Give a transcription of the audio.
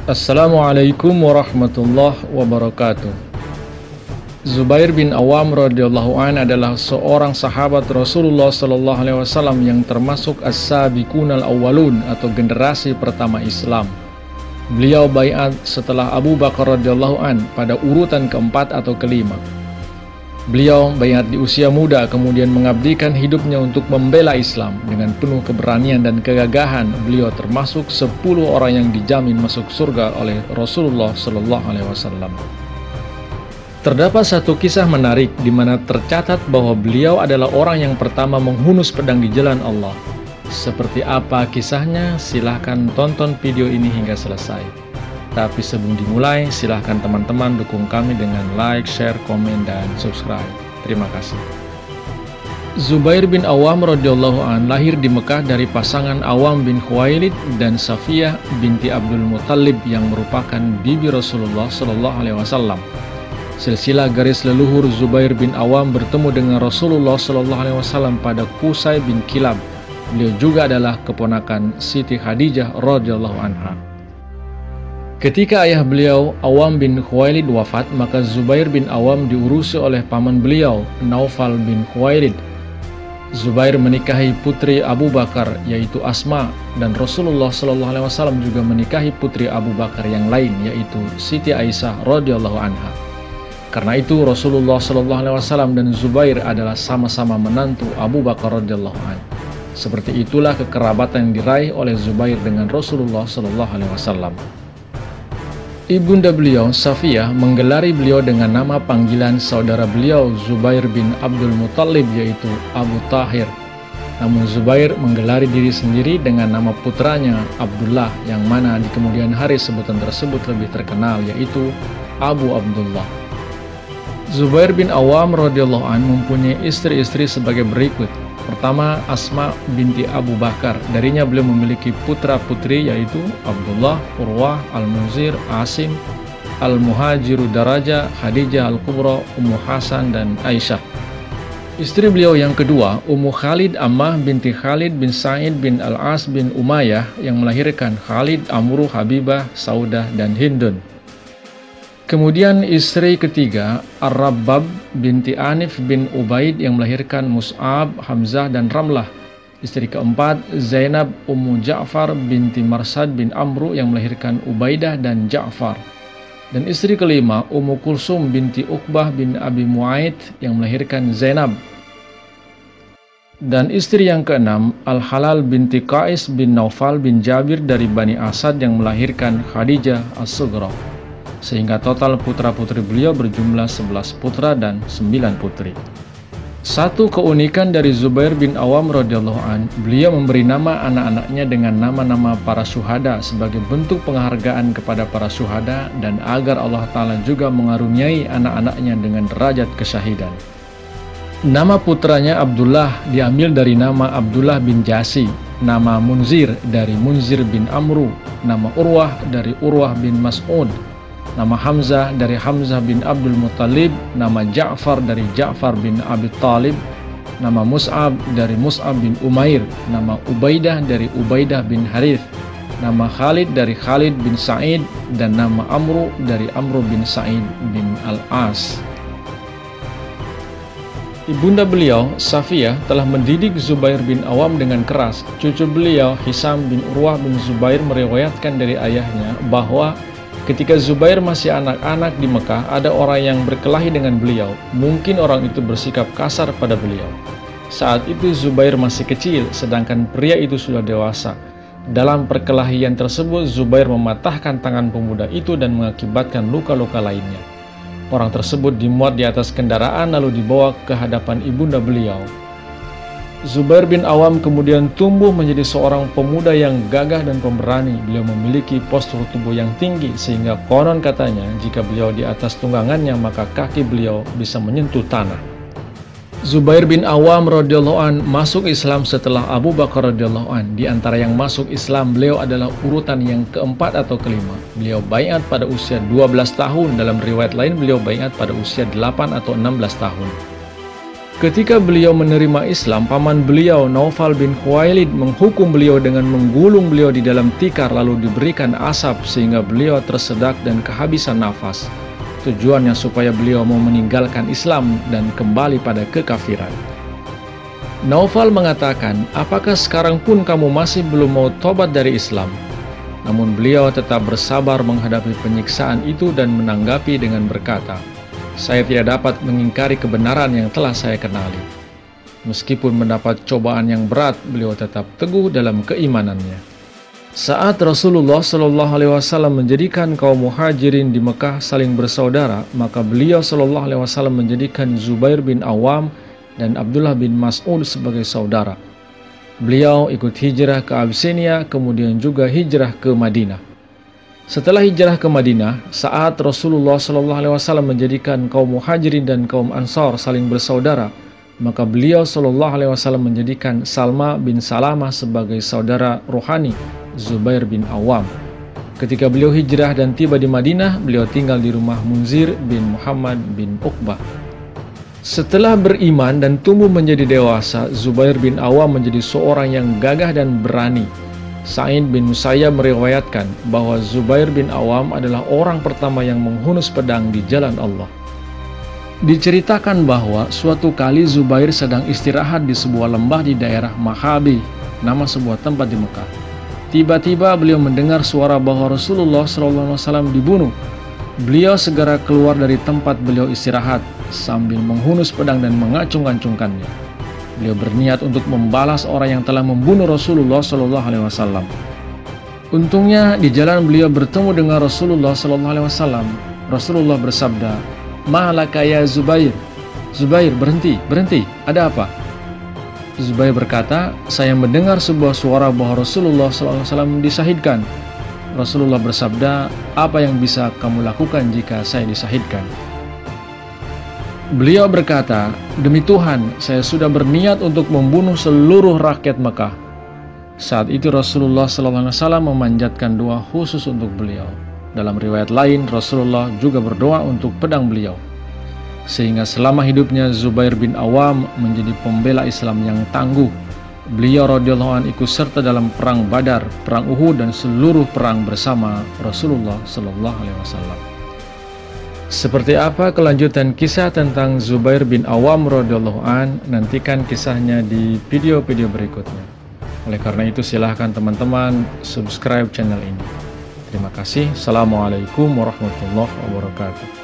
Assalamualaikum warahmatullahi wabarakatuh. Zubair bin Awam radhiyallahu an adalah seorang sahabat Rasulullah sallallahu alaihi wasallam yang termasuk as-sabiqunal awwalun atau generasi pertama Islam. Beliau baiat setelah Abu Bakar radhiyallahu an pada urutan keempat atau kelima. Beliau baiat di usia muda, kemudian mengabdikan hidupnya untuk membela Islam dengan penuh keberanian dan kegagahan. Beliau termasuk 10 orang yang dijamin masuk surga oleh Rasulullah sallallahu alaihi wasallam. Terdapat satu kisah menarik di mana tercatat bahwa beliau adalah orang yang pertama menghunus pedang di jalan Allah. Seperti apa kisahnya? Silahkan tonton video ini hingga selesai. Tapi sebelum dimulai, silahkan teman-teman dukung kami dengan like, share, komen, dan subscribe. Terima kasih. Zubair bin Awam radhiyallahu an lahir di Mekah dari pasangan Awam bin Khuwailid dan Safiyah binti Abdul Muttalib yang merupakan bibi Rasulullah sallallahu alaihi wasallam. Silsilah garis leluhur Zubair bin Awam bertemu dengan Rasulullah sallallahu alaihi wasallam pada Qusay bin Kilab. Beliau juga adalah keponakan Siti Khadijah radhiyallahu anha. Ketika ayah beliau, Awam bin Khuwailid, wafat, maka Zubair bin Awam diurusi oleh paman beliau, Naufal bin Khuwailid. Zubair menikahi putri Abu Bakar, yaitu Asma, dan Rasulullah SAW juga menikahi putri Abu Bakar yang lain, yaitu Siti Aisyah radhiyallahu anha. Karena itu Rasulullah SAW dan Zubair adalah sama-sama menantu Abu Bakar radhiyallahu anha. Seperti itulah kekerabatan yang diraih oleh Zubair dengan Rasulullah SAW. Ibunda beliau, Safiyah, menggelari beliau dengan nama panggilan saudara beliau, Zubair bin Abdul Muttalib, yaitu Abu Tahir. Namun Zubair menggelari diri sendiri dengan nama putranya, Abdullah, yang mana di kemudian hari sebutan tersebut lebih terkenal, yaitu Abu Abdullah. Zubair bin Awam radhiyallahu an mempunyai istri-istri sebagai berikut. Pertama, Asma binti Abu Bakar. Darinya beliau memiliki putra-putri yaitu Abdullah, Urwah, Al-Munzir, Asim, Al-Muhajiru Daraja, Khadijah Al-Kubra, Ummu Hasan, dan Aisyah. Istri beliau yang kedua, Ummu Khalid Ammah binti Khalid bin Sa'id bin Al-As bin Umayyah yang melahirkan Khalid, Amru, Habibah, Saudah, dan Hindun. Kemudian istri ketiga, Ar-Rabbab binti Anif bin Ubaid yang melahirkan Mus'ab, Hamzah, dan Ramlah. Istri keempat, Zainab Ummu Ja'far binti Marsad bin Amru yang melahirkan Ubaidah dan Ja'far. Dan istri kelima, Ummu Kulsum binti Uqbah bin Abi Mu'aid yang melahirkan Zainab. Dan istri yang keenam, Al-Halal binti Qais bin Naufal bin Jabir dari Bani Asad yang melahirkan Khadijah As-Sughra. Sehingga total putra-putri beliau berjumlah 11 putra dan 9 putri. Satu keunikan dari Zubair bin Awam radhiyallahu an, beliau memberi nama anak-anaknya dengan nama-nama para syuhada sebagai bentuk penghargaan kepada para syuhada dan agar Allah Ta'ala juga mengaruniai anak-anaknya dengan derajat kesyahidan. Nama putranya Abdullah diambil dari nama Abdullah bin Jasi, nama Munzir dari Munzir bin Amru, nama Urwah dari Urwah bin Mas'ud, nama Hamzah dari Hamzah bin Abdul Muttalib, nama Ja'far dari Ja'far bin Abi Talib, nama Mus'ab dari Mus'ab bin Umair, nama Ubaidah dari Ubaidah bin Harith, nama Khalid dari Khalid bin Sa'id, dan nama Amru dari Amru bin Sa'id bin Al-As. Ibunda beliau, Safiyah, telah mendidik Zubair bin Awam dengan keras. Cucu beliau, Hisam bin Urwah bin Zubair, meriwayatkan dari ayahnya bahwa ketika Zubair masih anak-anak di Mekah, ada orang yang berkelahi dengan beliau. Mungkin orang itu bersikap kasar pada beliau. Saat itu Zubair masih kecil, sedangkan pria itu sudah dewasa. Dalam perkelahian tersebut, Zubair mematahkan tangan pemuda itu dan mengakibatkan luka-luka lainnya. Orang tersebut dimuat di atas kendaraan lalu dibawa ke hadapan ibunda beliau. Zubair bin Awam kemudian tumbuh menjadi seorang pemuda yang gagah dan pemberani. Beliau memiliki postur tubuh yang tinggi sehingga konon katanya jika beliau di atas tunggangannya maka kaki beliau bisa menyentuh tanah. Zubair bin Awam radhiyallahu an masuk Islam setelah Abu Bakar radhiyallahu an. Di antara yang masuk Islam, beliau adalah urutan yang keempat atau kelima. Beliau baiat pada usia 12 tahun. Dalam riwayat lain beliau baiat pada usia 8 atau 16 tahun. Ketika beliau menerima Islam, paman beliau Naufal bin Khuwailid menghukum beliau dengan menggulung beliau di dalam tikar lalu diberikan asap sehingga beliau tersedak dan kehabisan nafas. Tujuannya supaya beliau mau meninggalkan Islam dan kembali pada kekafiran. Naufal mengatakan, apakah sekarang pun kamu masih belum mau tobat dari Islam? Namun beliau tetap bersabar menghadapi penyiksaan itu dan menanggapi dengan berkata, saya tidak dapat mengingkari kebenaran yang telah saya kenali. Meskipun mendapat cobaan yang berat, beliau tetap teguh dalam keimanannya. Saat Rasulullah SAW menjadikan kaum muhajirin di Mekah saling bersaudara, maka beliau SAW menjadikan Zubair bin Awam dan Abdullah bin Mas'ud sebagai saudara. Beliau ikut hijrah ke Abyssinia, kemudian juga hijrah ke Madinah. Setelah hijrah ke Madinah, saat Rasulullah SAW menjadikan kaum muhajirin dan kaum ansar saling bersaudara, maka beliau SAW menjadikan Salma bin Salamah sebagai saudara rohani Zubair bin Awam. Ketika beliau hijrah dan tiba di Madinah, beliau tinggal di rumah Munzir bin Muhammad bin Uqbah. Setelah beriman dan tumbuh menjadi dewasa, Zubair bin Awam menjadi seorang yang gagah dan berani. Sa'id bin Musayyab meriwayatkan bahwa Zubair bin Awam adalah orang pertama yang menghunus pedang di jalan Allah. Diceritakan bahwa suatu kali Zubair sedang istirahat di sebuah lembah di daerah Mahabi, nama sebuah tempat di Mekah. Tiba-tiba beliau mendengar suara bahwa Rasulullah SAW dibunuh. Beliau segera keluar dari tempat beliau istirahat sambil menghunus pedang dan mengacung-acungkannya. Beliau berniat untuk membalas orang yang telah membunuh Rasulullah SAW. Untungnya di jalan beliau bertemu dengan Rasulullah SAW. Rasulullah bersabda, "Ma'laka ya Zubair." Zubair, berhenti, ada apa? Zubair berkata, saya mendengar sebuah suara bahwa Rasulullah SAW disahidkan. Rasulullah bersabda, apa yang bisa kamu lakukan jika saya disahidkan? Beliau berkata, demi Tuhan, saya sudah berniat untuk membunuh seluruh rakyat Mekah. Saat itu Rasulullah SAW memanjatkan doa khusus untuk beliau. Dalam riwayat lain, Rasulullah juga berdoa untuk pedang beliau. Sehingga selama hidupnya Zubair bin Awam menjadi pembela Islam yang tangguh. Beliau radhiyallahu anhu ikut serta dalam perang Badar, perang Uhud dan seluruh perang bersama Rasulullah SAW. Seperti apa kelanjutan kisah tentang Zubair bin Awam radhiyallahu an, nantikan kisahnya di video-video berikutnya. Oleh karena itu silahkan teman-teman subscribe channel ini. Terima kasih. Assalamualaikum warahmatullahi wabarakatuh.